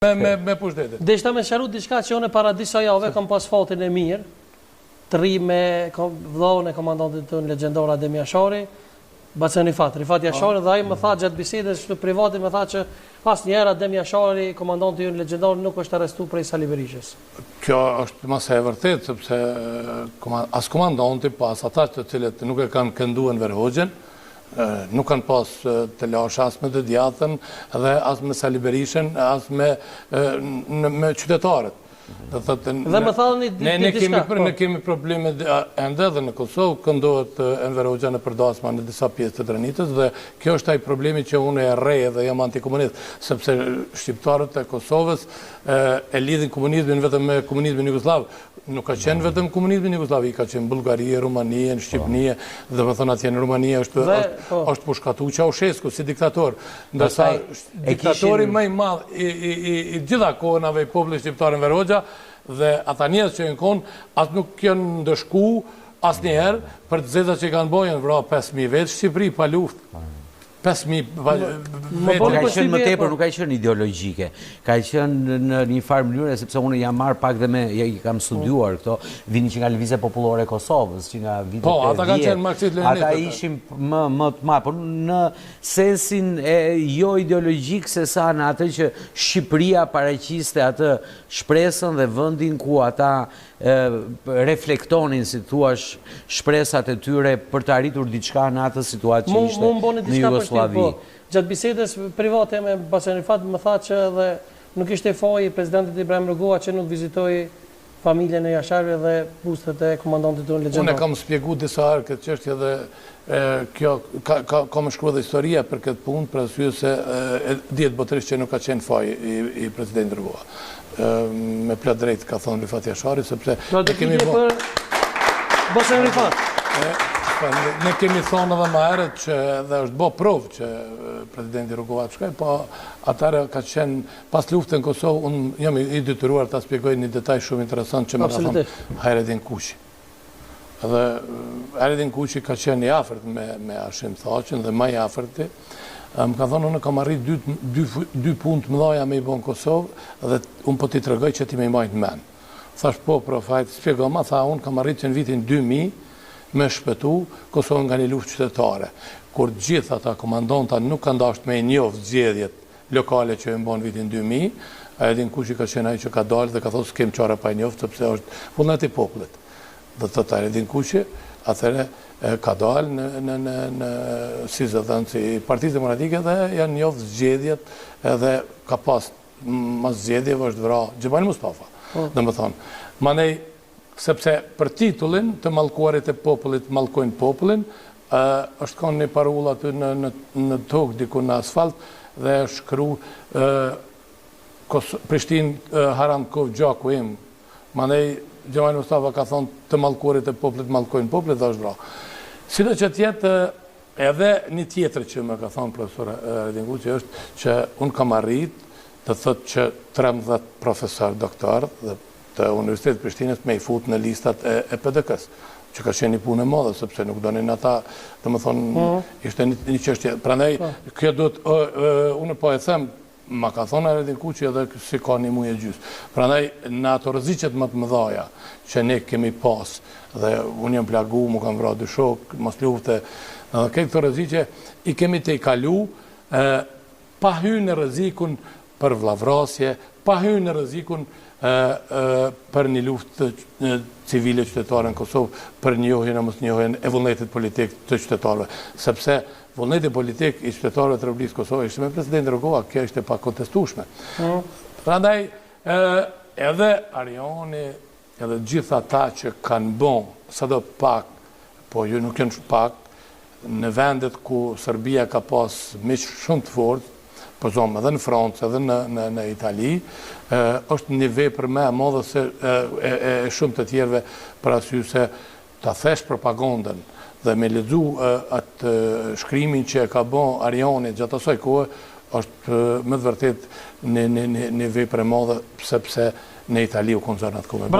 Me pushtetit. Deshta me sharu diçka që unë para disa jave kam pas fatin e mirë, të ri me vllahun e komandantit tonë legjendor Adem Jashari, bacën Rifat Jashari, dhe ai më tha gjatë bisedës në private më tha që asnjëherë Adem Jashari, komandanti ynë legjendor, nuk është arrestuar prej Sali Berishës. Kjo është mas e vërtet, sepse as komandanti, pas ata të cilët nuk e kanë kënduar Enver Hoxhën, nuk kanë pas të lash as me të djatën dhe as me Sali Berishën, as me qytetarët. Dhe më thallni Ne kemi probleme ende dhe në Kosovë, këndohet Enver Hoxha në përdasma në disa pjesë të Dranitës dhe kjo është ai problemi që unë e rrej dhe jam antikomunist, sepse shqiptarët e Kosovës e lidhin komunizmin vetëm me komunizmin jugosllav. Nuk ka qenë vetëm komunizmin jugosllav, i ka qenë Bullgaria, Rumania, Shqipënia, dhe më thonë atje në Rumania është pushkatu Ceaușescu si diktator. Ndërsa diktatori më i madh i gjitha kohënave i popullit shqiptar Enver Hoxha dhe ata njerëz që janë konë, as nuk kanë ndëshku asnjëherë për të zezat që kanë bojën, vra 5.000 vetë Shqipëri pa luftë. 5.000 vetë. Ka qenë më tepër, nuk ka qenë ideologjike. Ka qenë në një farë mënyrë, sepse unë jam marrë pak dhe i kam studiuar këto, vini që nga lëvizja popullore e Kosovës, që nga vitet e 10. Ata kanë qenë marksist-leninistë. Ata ishim më të marrë, por në sensin jo ideologjik se sa në atë që Shqipëria paraqiste atë shpresën dhe vendin ku ata reflektonin, si thuash, shpresat e tyre për të arritur diçka në atë situatë që ishte në Jugosllavi. Gjatë bisedës private me Basen Rifat më tha që edhe nuk ishte faji presidentit Ibrahim Rugova që nuk vizitoi familjen e Jasharëve dhe pustet e komandantit tonë legjendor. Unë kam shpjeguar disa herë këtë çështje dhe kjo ka më shkruar dhe historia për këtë punë, për arsye se dihet botërisht që nuk ka qenë faji i presidentit Rugova. Me plot drejt ka thonë Rifat Jashari, sepse ne kemi për Basen Rifat. Ne kemi thonë edhe më herët që dhe është bë provë që presidenti Rugova të shkoj, po atëherë ka qenë pas luftën në Kosovë, unë jam i detyruar ta shpjegoj një detaj shumë interesant që më ka thonë Hayreddin Kuçi. Dhe Hayreddin Kuçi ka qenë i afërt me Hashim Thaqin dhe më i afërti. Më ka thonë, unë kam arrit dy punë të mëdha me i bën Kosovë dhe unë po t'i tregoj që ti më i mbajnë mend. Thash po, profajt, shpjegoma, tha unë kam arrit që në vitin 2000 me shpëtu Kosovën nga një luftë qytetare, kur gjithë ata komandanta nuk kanë dashur me njoft zgjedhjet lokale që e mbon vitin 2000, Hayreddin Kuçi ka qenë ai që ka dalë dhe ka thosë s'kem çfarë pa njoft sepse është vullneti i popullit. Dhe thotë Hayreddin Kuçi, atëherë ka dalë në si zëdhënësi i Partisë Demokratike dhe janë njoft zgjedhjet edhe ka pas mas zgjedhjeve është vrarë Xhemal Mustafa. Domethënë, manej sepse për titullin të mallkuarit e popullit mallkojnë popullin, është kanë një parull aty në tokë diku në asfalt dhe është shkru Prishtinë Haramkov gjaku im. Manej Xhemal Mustafa ka thonë të mallkuarit e popullit mallkojnë popullit dhe është vrarë. Sido që tjetë edhe një tjetër që më ka thonë profesor Hayreddin Kuçi është që unë kam arrit të thotë që 13 profesor doktor dhe të Universitetit Prishtinës me i fut në listat e PDK-s, që ka qenë një punë e madhe, sepse nuk donin ata, dhe më thonë, ishte një çështje. Prandaj, kjo duhet, unë po e them, ma ka thonë Hayreddin Kuçi edhe si ka një muaj e gjys. Prandaj, në ato rreziqet më të mëdha që ne kemi pas, dhe unë jam plagu, mu kam vrarë dy shok, mos lufte, dhe këto rreziqe i kemi të i kalu, pa hyrë në rrezikun për vllavrasje, pa hyrë në rrezikun për një luftë civile qytetare në Kosovë, për njohjen e mosnjohjen e vullnetit politik të qytetarëve, sepse vullneti politik i qytetarëve të Republikës Kosovë ishte me presidentin Rugova, kjo ishte pa kontestueshme. Prandaj edhe Arioni, edhe gjithë ata që kanë bën sado pak, po ju nuk janë pak, në vendet ku Serbia ka pas miq shumë të fortë, po zonë edhe në Francë, edhe në Itali, është një vepër më e madhe se e shumë të tjerëve për arsye se ta thesh propagandën dhe me lexu atë shkrimin që ka bën Arioni gjatë asaj kohe është me të vërtet një vepër e madhe sepse në Itali u konzon atë kohë.